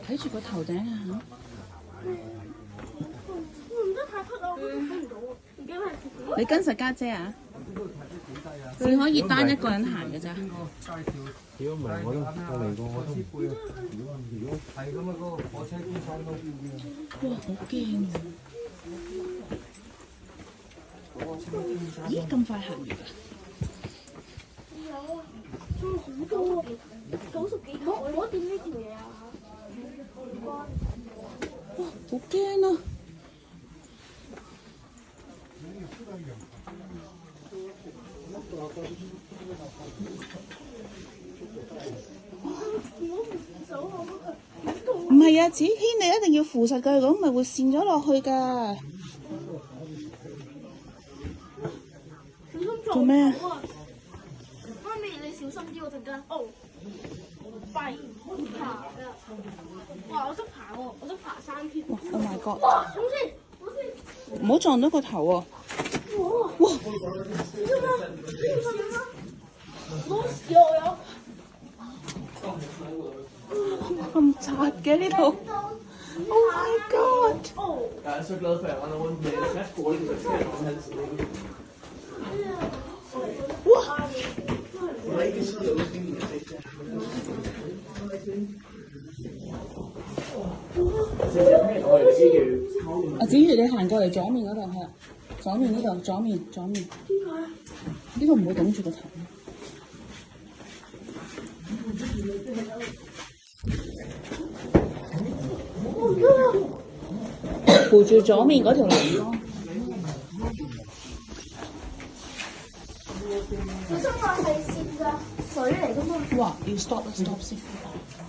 睇住個頭頂啊！唔得太黑啊，我睇唔到啊，唔記得係。你跟實家姐啊？只可以單一個人行嘅咋？如果唔係我嚟過我都唔會。如果係咁啊，嗰個火車邊山都哇！好驚啊！咦？咁快行完㗎？有啊，仲好多啊，90幾頭。我掂呢條嘢啊！哇！好驚啊！唔係啊，子軒你一定要扶實佢，咁咪會跣咗落去㗎。做咩啊？媽咪，你小心啲喎陣間。哦，快爬㗎！哇！我識爬喎，我識爬3條。Oh my god！哇！好先，唔好撞到個頭喎！哇！攞屎我有。咁窄嘅呢度 ！Oh my god！ Jeg er så glad for, at jeg render rundt med en fastbolig, der skal om halsen. 哇！ Det var ikke sådan, at udstillingen er set. Altså, 阿子瑜，你行過嚟左面嗰度係啊，左面呢度，左面。點解？呢個唔會頂住個頭。扶住左面嗰條欄咯。小心啊，係線㗎，水嚟㗎嘛。哇！要 stop 先。